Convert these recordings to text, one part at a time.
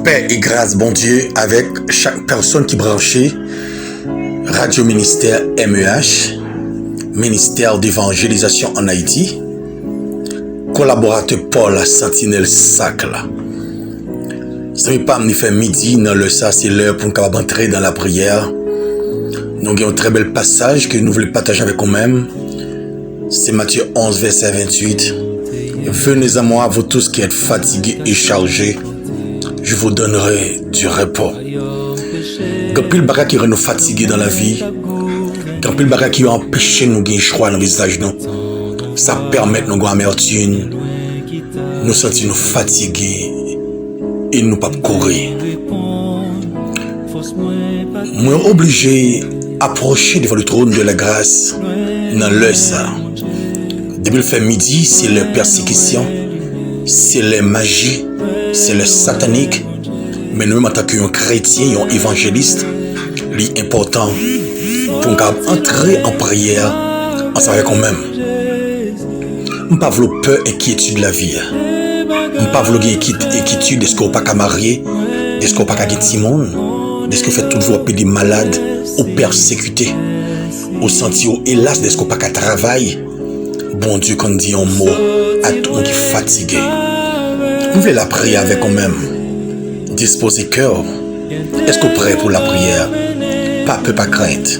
Paix et grâce, bon Dieu, avec chaque personne qui branchait Radio Ministère MEH, Ministère d'évangélisation en Haïti, collaborateur Paul Sentinelle Sacla. Ça ne pas me faire midi dans le ça, c'est l'heure pour nous entrer dans la prière. Nous avons un très bel passage que nous voulons partager avec nous-mêmes. C'est Matthieu 11, verset 28. Venez à moi, vous tous qui êtes fatigués et chargés, je vous donnerai du repos. Quand pile bagarre qui rend nous fatigués dans la vie, quand pile bagarre qui empêche nous de choix dans le visage, ça permet de nous amertume, nous sentir nous fatigués et nous pas courir. Moi obligé approcher devant le trône de la grâce dans l'heure ça. Depuis le fait midi, c'est la persécution, c'est la magie, c'est le satanique. Mais nous, en tant qu'un chrétien et un évangéliste, l'important pour nous entrer en prière, on savait quand même. Nous ne pas vouloir peur, inquiétude de la vie. Nous ne pas vouloir inquiétude de ce qu'on n'a pas marier, de ce qu'on n'a pas gagner monde, de ce qu'on fait toujours des malades ou persécutés, au sentier hélas de ce qu'on n'a pas travailler. Bon Dieu, quand on dit un mot à tout le monde qui est fatigué, vous voulez la prière avec nous-mêmes. Disposez cœur. Est-ce que vous êtes prêt pour la prière? Pas peur, pas crainte.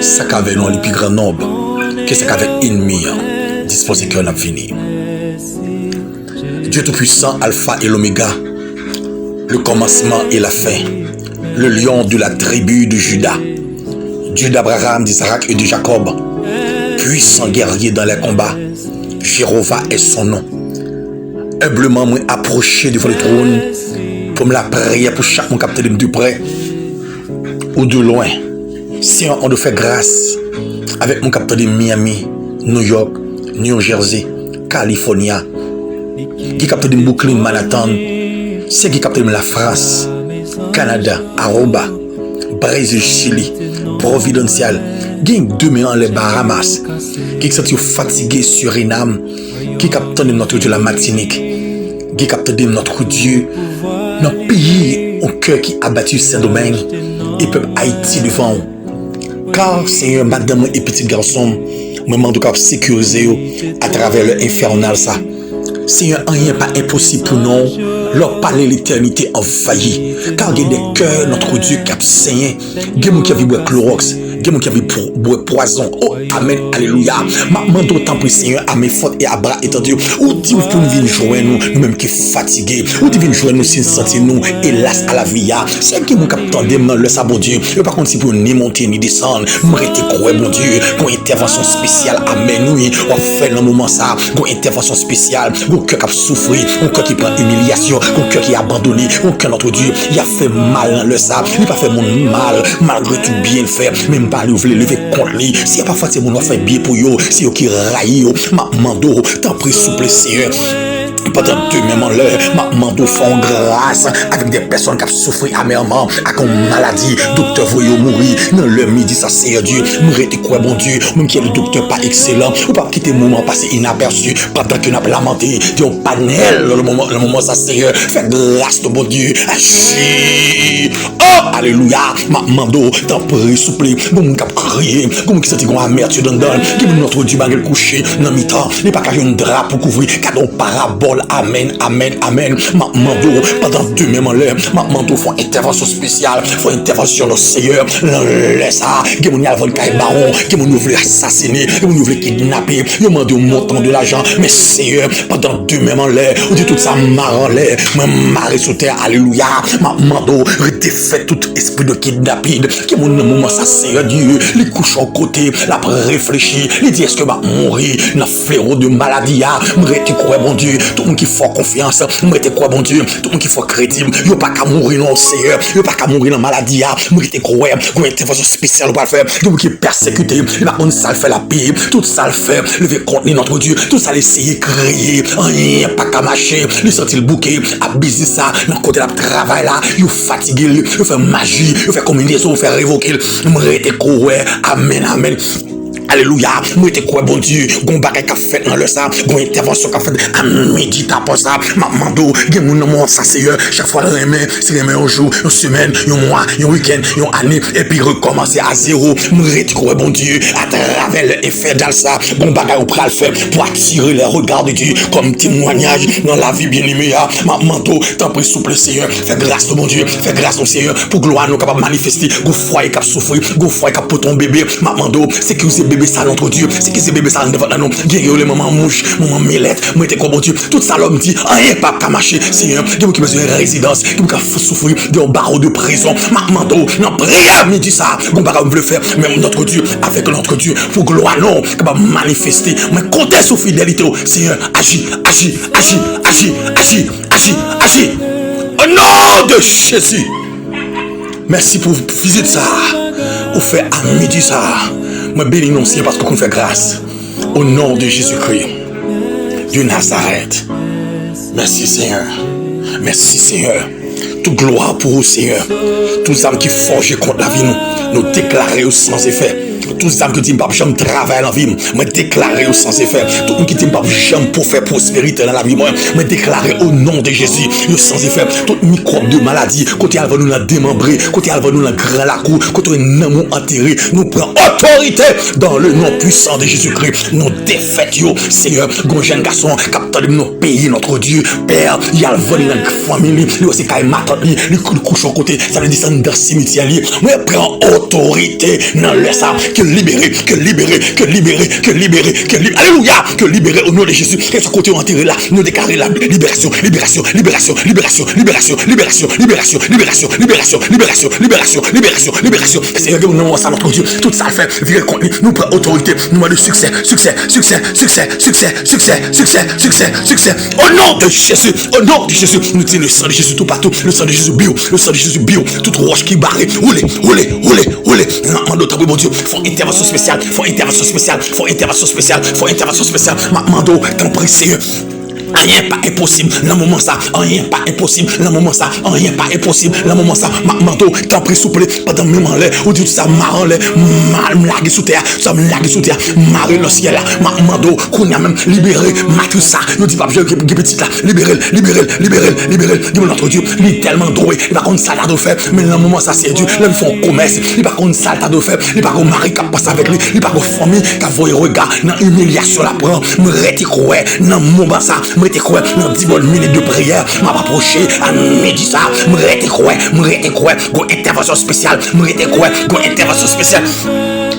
Ça qu'avec nous, les plus grands nombres, que ça qu'avec ennemi. Disposez cœur, n'a fini. Dieu Tout-Puissant, Alpha et l'Oméga, le commencement et la fin, le lion de la tribu de Judas, Dieu d'Abraham, d'Isaac et de Jacob, puissant guerrier dans les combats, Jéhovah est son nom. Humblement, moi approché devant le trône pour me la prière pour chaque mon capitaine de près ou de loin. Seigneur, on doit faire grâce avec mon capitaine de Miami, New York, New Jersey, California, qui capitaine de Brooklyn, Manhattan, c'est qui capitaine de la France, Canada, Aruba, Brésil, Chili, Providencial, qui demain les Bahamas, qui sont fatigués Suriname, qui capitaine de notre Dieu la Martinique, qui capitaine de notre Dieu notre pays au cœur qui a battu Saint-Domingue et peuple Haïti devant vous. Car Seigneur, madame et petit garçon, me demande de sécuriser à travers le infernal ça. Seigneur, rien pas impossible pour nous. Leur parler l'éternité envahie. Car il y a des cœurs, notre Dieu qui a saigné. Il y a des gens qui ont Clorox. Il y a des gens qui ont poison. Oh, amen, alléluia. Ma demande autant pour Seigneur à mes fautes et à bras étendus. Ou dit pour nous venir joindre nous-mêmes qui fatigués. Ou dit venir joindre nous si nous sentons nous, hélas à la vie. C'est qui nous captons dans le sabot Dieu. Et par contre, si pour ni monter ni descendre, m'arrêter quoi, bon Dieu. Une intervention spéciale, amen, oui. On va faire dans le moment ça. Une intervention spéciale. Un cœur qui a souffert, un cœur qui prend humiliation, un cœur qui est abandonné, un cœur notre Dieu, il a fait mal dans le sable, il n'a pas fait mon mal, malgré tout bien le faire, même pas lui lever contre lui, s'il n'y a pas fait mon fait bien pour eux, si eux qui raillent, ma mando, t'en prie souple Seigneur. Pendant deux mêmes en l'heure, ma mando font grâce avec des personnes qui ont souffert amèrement, avec une maladie, docteur voyou mourir, dans le midi ça Seigneur Dieu, mourir quoi bon Dieu, même qui est le docteur pas excellent, ou pas quitter le moment passé inaperçu, pendant que nous avons lamenté, Dieu panel, le moment ça Seigneur, fait grâce de bon Dieu, agis, oh, alléluia, ma mando, t'en prie souple, bon cap crier, comme qui sentit qu'on a amertume dans qui notre Dieu va le coucher, dans mi-temps, n'est pas qu'à un drap pour couvrir, cadeau parabole. Amen, amen, amen. Ma mando, pendant deux mêmes en l'air, ma mando font intervention spéciale, font intervention au Seigneur. Laisse ça, qui mon yalvan kay baron, qui mon voulait assassiner, qui mon voulait kidnapper, qui mon demandé au montant de l'argent. Mais Seigneur, pendant deux mêmes en l'air, on dit tout ça marre en l'air, moi marre sous terre, alléluia. Ma mando, défait tout esprit de kidnapping, qui mon moment ça Seigneur Dieu, les couches en côté, la réfléchir, les dit est-ce que va mourir, dans fléau de maladie, m'rete quoi bon Dieu. Tout le monde qui fait confiance, mettez quoi bon Dieu, tout le monde qui fait crédit, il n'y a pas qu'à mourir dans le Seigneur, il n'y a pas qu'à mourir dans la maladie, mettez quoi, une intervention spéciale pour le faire, tout le monde qui est persécuté, il va on ça le fait la paix, tout ça le fait, lever contre notre Dieu, tout ça l'essayer de crier, rien pas qu'à marcher, il sentit le bouquet, à baiser ça, dans le côté de travail là, il fatigué, il fait magie, il fait combinaison, il fait révoquer, mettez quoi, amen, amen. Alléluia. Moi, te quoi, bon Dieu. Gon bagay qu'a fait dans le ça. Gon intervention qu'a fait à midi, t'as pas ça. Mando, gen moun nan mon ça, Seigneur. Chaque fois, c'est remet un jour, une semaine, un mois, un week-end, une année. Et puis, recommencer à zéro. Moi, te quoi, bon Dieu. À travers l'effet d'Alsa. Gon bagay ou pral faire pour attirer les regards de Dieu comme témoignage dans la vie bien-aimée. Mando, t'en prie, souple, Seigneur. Fais grâce, mon Dieu. Fais grâce, mon Seigneur. Pour gloire, nous capable de manifester. Go foyer cap souffrir. Go foyer cap pour ton bébé. Mando, c'est que c'est bébé ça notre Dieu. C'est que c'est bébé ça devant nous. Guérir les mamans mouches, maman millette. Moi, t'es quoi, bon Dieu. Tout ça, l'homme dit, rien pas qu'à marcher, Seigneur. Qui qui besoin de résidence. Qui qui souffrir d'un barreau de prison. Mando, non, prière, me dit ça. Gon barreau veut faire. Même notre Dieu, avec notre Dieu. Pour gloire, non. Capable de manifester. Mais comptez sur fidélité. Seigneur, agis, agis, agis, agis, agis, agis, agis. Au nom de Jésus. Merci pour visiter ça. Vous faites à midi ça. Moi bénis non Seigneur parce qu'on fait grâce. Au nom de Jésus-Christ. Du Nazareth. Merci Seigneur. Merci Seigneur. Toute gloire pour vous Seigneur. Tous âmes qui forgent contre la vie nous déclarer sans effet. Tous âmes qui disent pas j'aime travailler dans la vie, me déclarer sans effet. Tout le monde qui dit pas j'aime pour faire prospérité dans la vie, me déclarer au nom de Jésus sans effet. Tout microbe de maladie, côté elle va nous la démembrer, côté elle va nous la grand la cou, côté un amour enterré, nous prend autorité dans le nom puissant de Jésus-Christ. Nous défaite yo, Seigneur, grand jeune garçon, capteur de nos pays, notre Dieu, Père, il y a le vol dans la famille, lui aussi quand il m'attend, il couche au côté, ça veut dire ça dans le cimetière, moi prend autorité dans le ça. Que libérer, que libérer, que libérer, que libérer, que libérer. Alléluia, que libérer au nom de Jésus. Et ce côté enterré là, nous déclarer la libération, libération, libération, libération, libération, libération, libération, libération, libération, libération, libération, libération, libération. Seigneur, nous non ça notre Dieu. Tout ça fait virer contre nous prend autorité, nous demande succès, succès, succès, succès, succès, succès, succès, succès, succès. Au nom de Jésus, au nom de Jésus, nous disons le sang de Jésus tout partout, le sang de Jésus bio, le sang de Jésus bio, toute roche qui barre, roulez, roulez, roulez, roulez. Non, mon Dieu, faut intervention spéciale, faut intervention spéciale, faut intervention spéciale, faut intervention spéciale. Mando, t'en prie, Seigneur. Rien pas impossible, dans le moment ça, rien pas impossible, dans le moment ça, rien pas impossible, dans le moment ça, Mando, t'en prie, souple, pendant même en l'air, ou dit ça, marre en l'air, me larguer sous terre, ça me larguer sous terre, marre le ciel là, Mando, qu'on a même libéré, tout ça, nous dit pas, je petit là, libéré, libéré, libéré, libéré, dis notre Dieu, il est tellement doué, il va contre ça là de faire, mais dans le moment ça, c'est Dieu, là, ils font commerce, il va contre ça là de faire, il va contre mari qui passe avec lui, il va contre famille qui a voyé regard, dans humiliation la prend, me rete quoi, dans mon bas ça, me rete quoi, dans 10 bonnes minutes de prière, m'a approché à midi ça, me rete quoi, go intervention spéciale, me rete quoi, go intervention spéciale.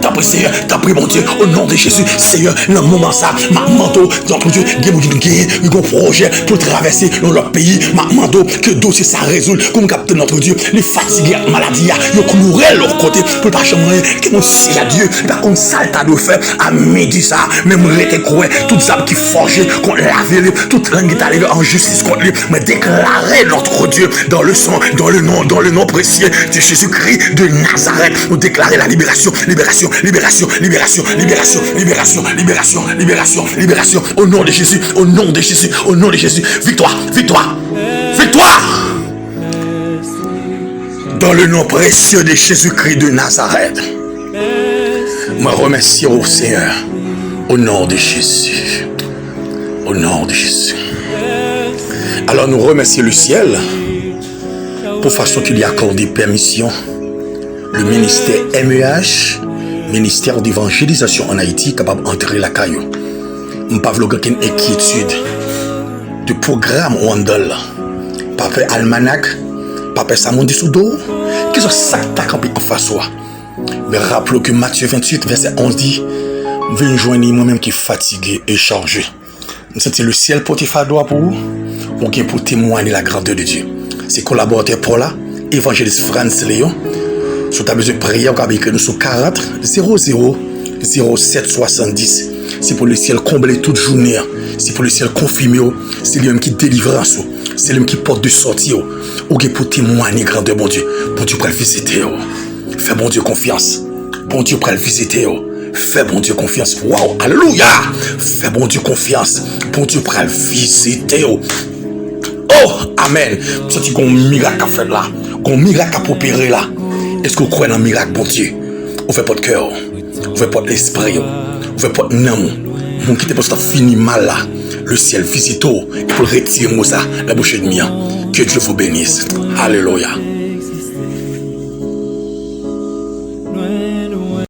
T'as pris Seigneur, t'as pris mon Dieu, au nom de Jésus, Seigneur, dans le moment ça, ma manteau, notre Dieu, il y a un projet pour traverser dans leur pays, ma manteau, que dossier ça résout, comme capte notre Dieu, les fatigués, maladie, ils ont couru leur côté, pour pas changer, que mon si à Dieu, par contre, ça t'as de faire, à midi ça, même rete quoi, toutes âmes qui forgent, qu'on lave, toute langue est allée en justice contre lui, mais déclarer notre Dieu dans le sang, dans le nom précieux de Jésus-Christ de Nazareth, nous déclarer la libération, libération, libération, libération, libération, libération, libération, libération, libération, au nom de Jésus, au nom de Jésus, au nom de Jésus, victoire, victoire, victoire, dans le nom précieux de Jésus-Christ de Nazareth. Je remercie au Seigneur, au nom de Jésus, au nom de Jésus. Alors nous remercions le ciel pour façon qu'il y accorde des permissions, le ministère MEH, ministère d'évangélisation en Haïti, capable d'entrer la caillou. Je n'ai pas aucune inquiétude de programme Wandel. Papa Almanac, Papa Samondi Soudo, qui sont ça campé en face. Mais rappelons que Matthieu 28, verset 11 dit, venez joindre moi-même qui est fatigué et chargé. C'était le ciel pour te faire droit pour vous, ou bien pour témoigner la grandeur de Dieu. C'est collaborateur Paula, évangéliste France Léon. Si tu as besoin de prière, vous pouvez écrire nous sur 40 00 07 70. C'est pour le ciel combler toute journée. C'est pour le ciel confirmer. C'est lui-même qui délivre. C'est lui-même qui porte de sortie. Ou pour témoigner grandeur, bon Dieu. Bon Dieu, pour le visiter. Fais bon Dieu confiance. Bon Dieu, pour le visiter. Fais bon Dieu confiance. Waouh, alléluia. Fais bon Dieu confiance. Bon Dieu, pour le visiter. Oh, amen. C'est un miracle à faire là. Un miracle à opérer là. Est-ce que vous croyez dans le miracle, bon Dieu? On fait pas de cœur. Ouvrez porte l'esprit. Ouvrez porte nom. Mon qui te poste fini mal là. Le ciel visite et pour retirer moi ça la bouche de mien. Que Dieu vous bénisse. Alléluia.